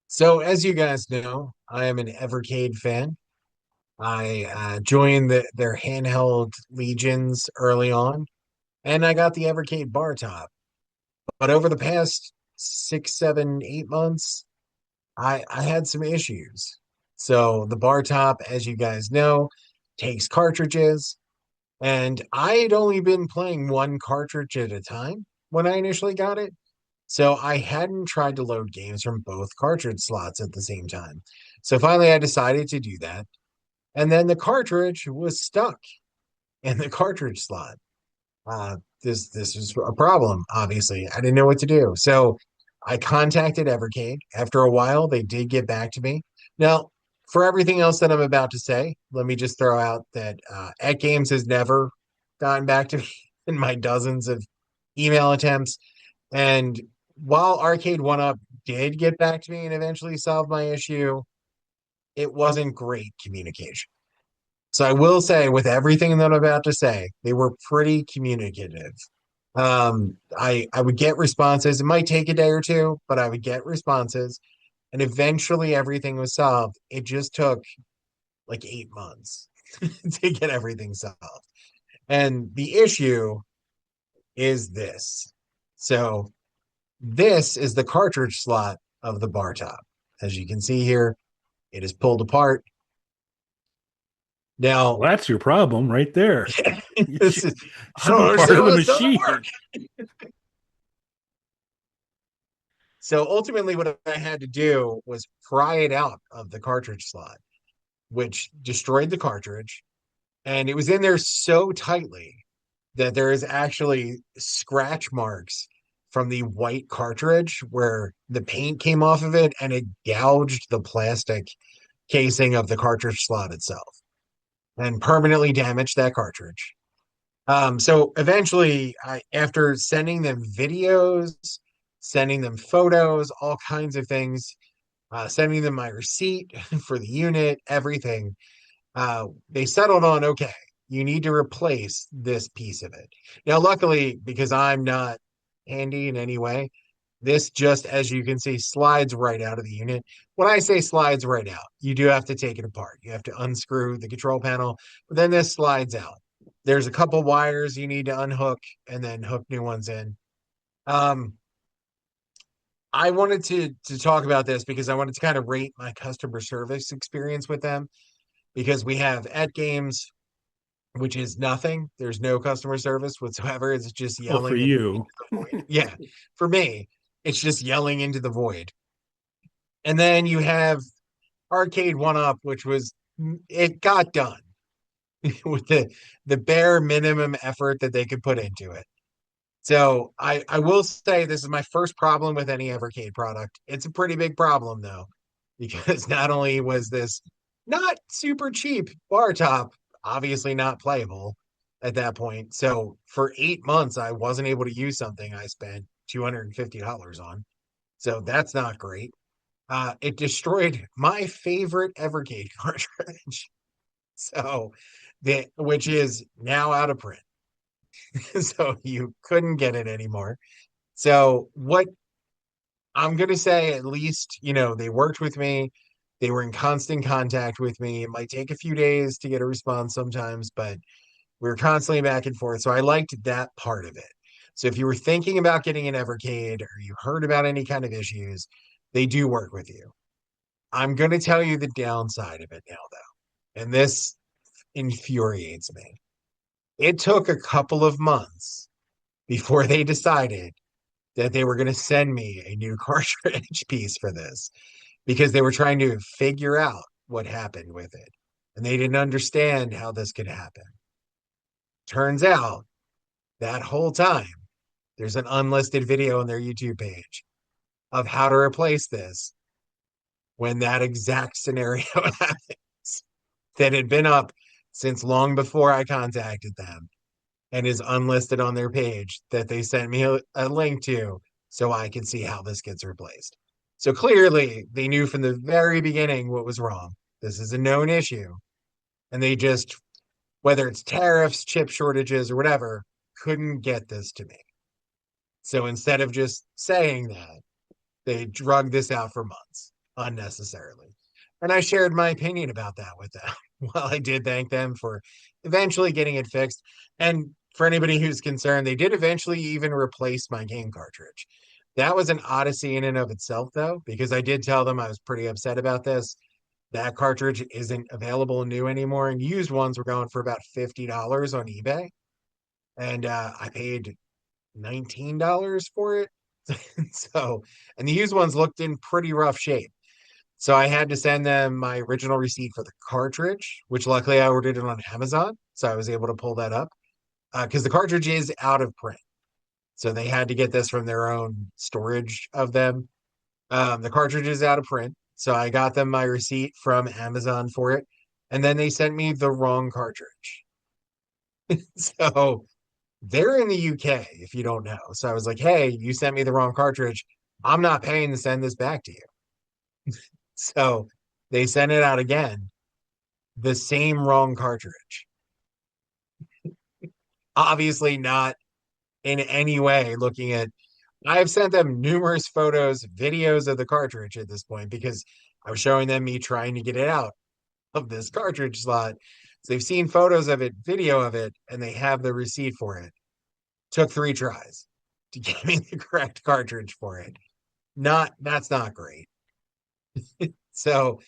So, as you guys know, I am an Evercade fan. I joined their handheld legions early on, and I got the Evercade bar top. But over the past 6, 7, 8 months, I had some issues. So, the bar top, as you guys know, takes cartridges, and I had only been playing one cartridge at a time when I initially got it. So I hadn't tried to load games from both cartridge slots at the same time. So finally I decided to do that. And then the cartridge was stuck in the cartridge slot. This was a problem, obviously. I didn't know what to do. So I contacted Evercade. After a while, they did get back to me. Now, for everything else that I'm about to say, let me just throw out that At Games has never gotten back to me in my dozens of email attempts. And while Arcade One Up did get back to me and eventually solve my issue, it wasn't great communication. So I will say, with everything that I'm about to say, they were pretty communicative. I would get responses. It might take a day or two, but I would get responses, and eventually everything was solved. It just took like 8 months to get everything solved. And the issue is this. So this is the cartridge slot of the bar top. As you can see here, it is pulled apart. Now, Well, that's your problem right there. You this is, I don't shouldn't be part understand of how the this doesn't work. machine. So ultimately, what I had to do was pry it out of the cartridge slot, which destroyed the cartridge. And it was in there so tightly that there is actually scratch marks from the white cartridge where the paint came off of it and it gouged the plastic casing of the cartridge slot itself and permanently damaged that cartridge. So eventually, after sending them videos, sending them photos, all kinds of things, sending them my receipt for the unit, everything, they settled on okay, you need to replace this piece of it. Now, luckily, because I'm not handy in any way, this just, as you can see, slides right out of the unit. When I say slides right out, you do have to take it apart. You have to unscrew the control panel, but then this slides out. There's a couple wires you need to unhook and then hook new ones in. Um, I wanted to talk about this because I wanted to kind of rate my customer service experience with them because we have at games, which is nothing. There's no customer service whatsoever. It's just Well, for yelling into you. the void. Yeah, for me, it's just yelling into the void. And then you have Arcade One Up, which was it got done with the bare minimum effort that they could put into it. So I will say this is my first problem with any Evercade product. It's a pretty big problem though, because not only was this not super cheap bar top, obviously not playable at that point. So for 8 months, I wasn't able to use something I spent $250 on. So that's not great. It destroyed my favorite Evercade cartridge. So which is now out of print. So you couldn't get it anymore. So what I'm gonna say, at least, they worked with me. They were in constant contact with me. It might take a few days to get a response sometimes, but we were constantly back and forth. So I liked that part of it. So if you were thinking about getting an Evercade or you heard about any kind of issues, they do work with you. I'm gonna tell you the downside of it now, though, and this infuriates me. It took a couple of months before they decided that they were going to send me a new cartridge piece for this because they were trying to figure out what happened with it. And they didn't understand how this could happen. Turns out that whole time, there's an unlisted video on their YouTube page of how to replace this when that exact scenario happens that had been up since long before I contacted them and is unlisted on their page that they sent me a link to so I can see how this gets replaced. So clearly, they knew from the very beginning what was wrong. This is a known issue. And they just, whether it's tariffs, chip shortages, or whatever, couldn't get this to me. So instead of just saying that, they drug this out for months. unnecessarily. And I shared my opinion about that with them. Well, I did thank them for eventually getting it fixed. And for anybody who's concerned, they did eventually even replace my game cartridge. That was an odyssey in and of itself, though, because I did tell them I was pretty upset about this. That cartridge isn't available new anymore, and used ones were going for about $50 on eBay. And I paid $19 for it. So, and the used ones looked in pretty rough shape. So I had to send them my original receipt for the cartridge, which luckily I ordered it on Amazon. So I was able to pull that up because the cartridge is out of print. So they had to get this from their own storage of them. The cartridge is out of print. So I got them my receipt from Amazon for it. And then they sent me the wrong cartridge. So they're in the UK, if you don't know. So I was like, hey, you sent me the wrong cartridge. I'm not paying to send this back to you. So they sent it out again, the same wrong cartridge. Obviously, not in any way looking at. I've sent them numerous photos, videos of the cartridge at this point because I was showing them me trying to get it out of this cartridge slot. So they've seen photos of it, video of it, and they have the receipt for it. Took 3 tries to get me the correct cartridge for it. Not That's not great. So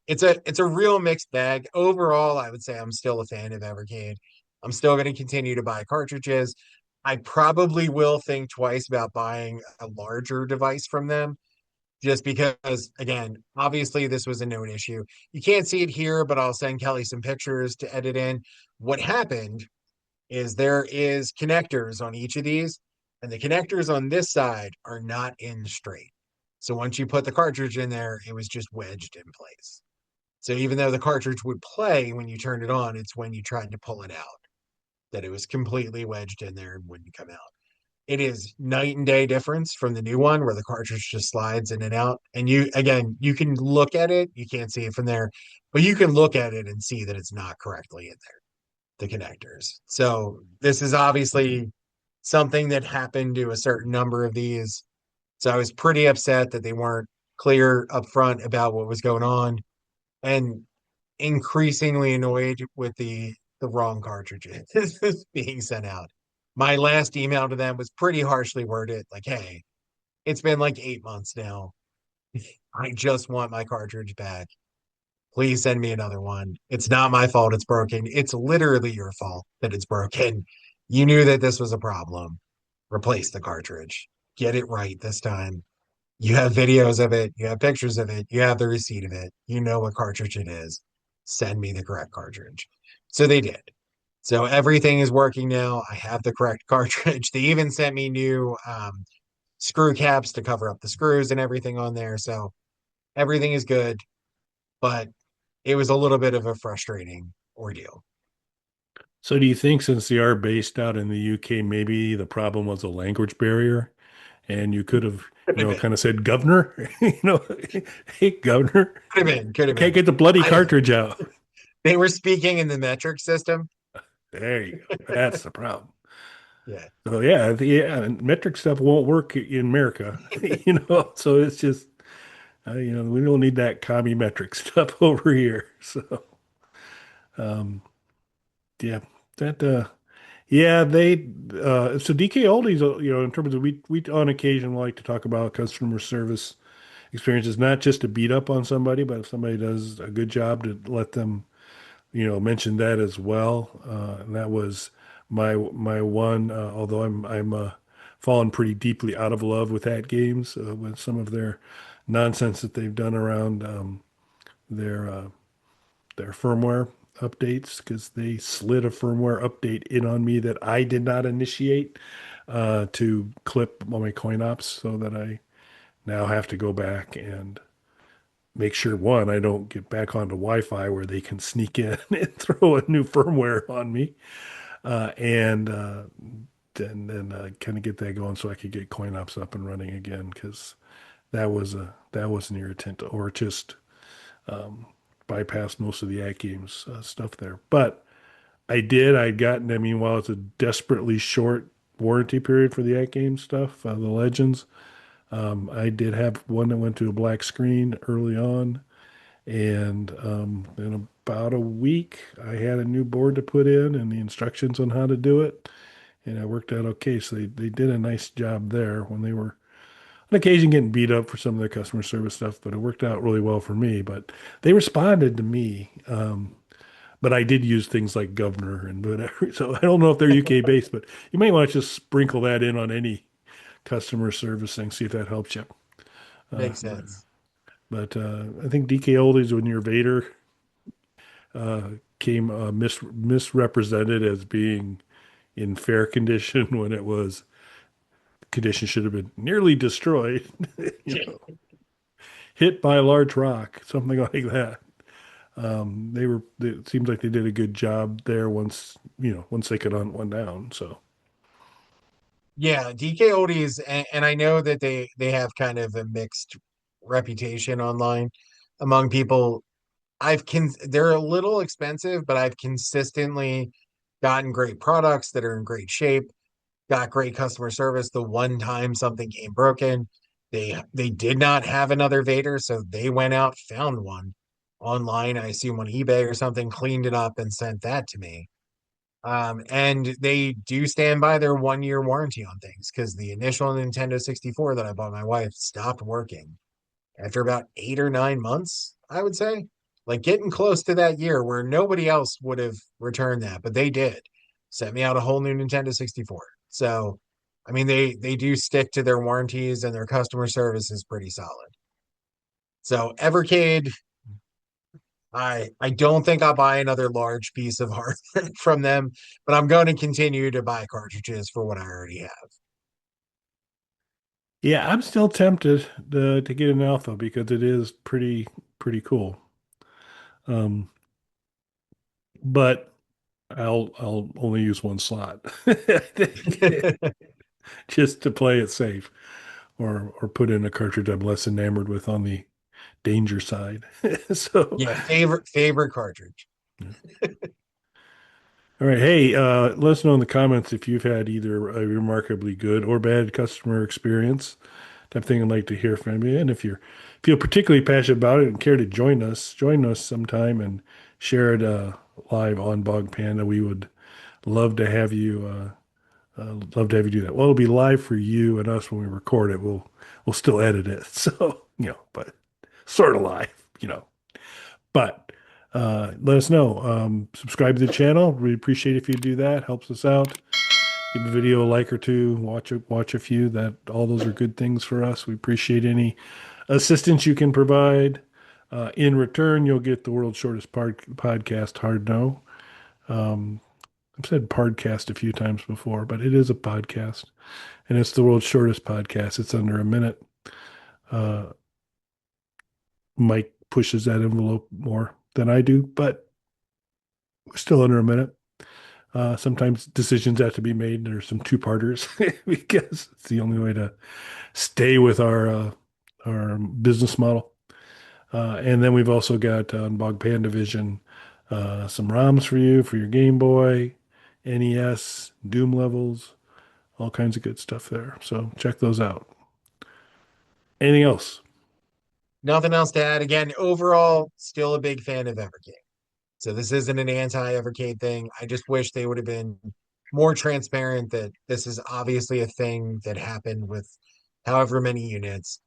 it's a real mixed bag. Overall, I would say I'm still a fan of Evercade. I'm still going to continue to buy cartridges. I probably will think twice about buying a larger device from them just because, again, obviously this was a known issue. You can't see it here, but I'll send Kelly some pictures to edit in. What happened is there is connectors on each of these, and the connectors on this side are not in straight. So once you put the cartridge in there, it was just wedged in place. So even though the cartridge would play when you turned it on, it's when you tried to pull it out that it was completely wedged in there and wouldn't come out. It is night and day difference from the new one where the cartridge just slides in and out. And you, again, you can look at it, you can't see it from there, but you can look at it and see that it's not correctly in there, the connectors. So this is obviously something that happened to a certain number of these. So I was pretty upset that they weren't clear up front about what was going on, and increasingly annoyed with the wrong cartridges being sent out. My last email to them was pretty harshly worded, like, "Hey, it's been like 8 months now. I just want my cartridge back. Please send me another one. It's not my fault it's broken. It's literally your fault that it's broken. You knew that this was a problem. Replace the cartridge. Get it right this time. You have videos of it, you have pictures of it, you have the receipt of it, you know what cartridge it is. Send me the correct cartridge." So they did. So everything is working now. I have the correct cartridge. They even sent me new screw caps to cover up the screws and everything on there. So everything is good, but it was a little bit of a frustrating ordeal. So do you think since they are based out in the UK, maybe the problem was a language barrier and you could have, Could have been, kind of said, Governor, hey, Governor, could have been, could I have can't been. get the bloody I cartridge out. They were speaking in the metric system. There you go. That's the problem. Yeah. So yeah, and metric stuff won't work in America, So it's just, we don't need that commie metric stuff over here. So yeah, that yeah, so DK Oldies, in terms of we on occasion like to talk about customer service experiences, not just to beat up on somebody, but if somebody does a good job to let them, mention that as well. And that was my one. Although I'm fallen pretty deeply out of love with that games with some of their nonsense that they've done around their their firmware updates because they slid a firmware update in on me that I did not initiate to clip all my coin ops so that I now have to go back and make sure one, I don't get back onto Wi-Fi where they can sneak in and throw a new firmware on me, and then kind of get that going so I could get coin ops up and running again because that was an irritant or just bypassed most of the Ag Games stuff there. But I'd gotten, I mean, while it's a desperately short warranty period for the Ag Games stuff, the Legends, I did have one that went to a black screen early on, and in about a week, I had a new board to put in and the instructions on how to do it, and it worked out okay. So they did a nice job there when they were on occasion getting beat up for some of their customer service stuff, but it worked out really well for me. But they responded to me. But I did use things like governor and whatever. So I don't know if they're UK based, but you might want to just sprinkle that in on any customer service thing, see if that helps you. Uh, Makes but sense. I think DK Oldies when your Vader uh, came misrepresented as being in fair condition when it was condition should have been nearly destroyed, you know, hit by a large rock, something like that. It seems like they did a good job there once they could hunt one down. So Yeah, DK Oldies, and I know that they have kind of a mixed reputation online among people. They're a little expensive, but I've consistently gotten great products that are in great shape, got great customer service. The one time something came broken, they did not have another Vader, so they went out, found one online, I assume on eBay or something, cleaned it up and sent that to me. And they do stand by their 1 year warranty on things because the initial Nintendo 64 that I bought my wife stopped working after about 8 or 9 months, I would say. Like getting close to that year where nobody else would have returned that, but they did. Sent me out a whole new Nintendo 64. So, I mean, they do stick to their warranties and their customer service is pretty solid. So, Evercade, I don't think I'll buy another large piece of hardware from them, but I'm going to continue to buy cartridges for what I already have. yeah, I'm still tempted to get an Alpha because it is pretty cool. Um, but I'll only use one slot, I think, just to play it safe, or put in a cartridge I'm less enamored with on the danger side. So, Yeah, favorite cartridge. yeah. All right. Hey, let us know in the comments if you've had either a remarkably good or bad customer experience. Type thing I'd like to hear from you. And if you feel particularly passionate about it and care to join us sometime and share it live on Bog Panda. We would love to have you love to have you do that. Well, it'll be live for you and us when we record it. We'll still edit it. So, but sort of live, you know. But let us know. Subscribe to the channel. We appreciate if you do that. Helps us out. Give a video a like or two. Watch a few. That all those are good things for us. We appreciate any assistance you can provide. In return, you'll get the world's shortest podcast. Hard no. I've said podcast a few times before, but it is a podcast, and it's the world's shortest podcast. It's under a minute. Uh, Mike pushes that envelope more than I do, but we're still under a minute. Sometimes decisions have to be made. There's some two-parters because it's the only way to stay with our business model. And then we've also got on Bog Panda Vision some ROMs for you for your Game Boy, NES, Doom levels, all kinds of good stuff there. So check those out. Anything else? Nothing else to add. Again, overall, still a big fan of Evercade. So this isn't an anti-Evercade thing. I just wish they would have been more transparent that this is obviously a thing that happened with however many units.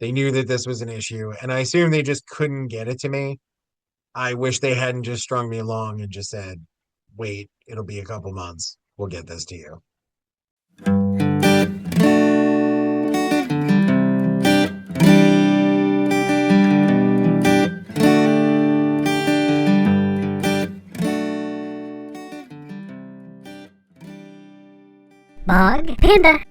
They knew that this was an issue, and I assume they just couldn't get it to me. I wish they hadn't just strung me along and just said, wait, it'll be a couple months. We'll get this to you. Bog Panda.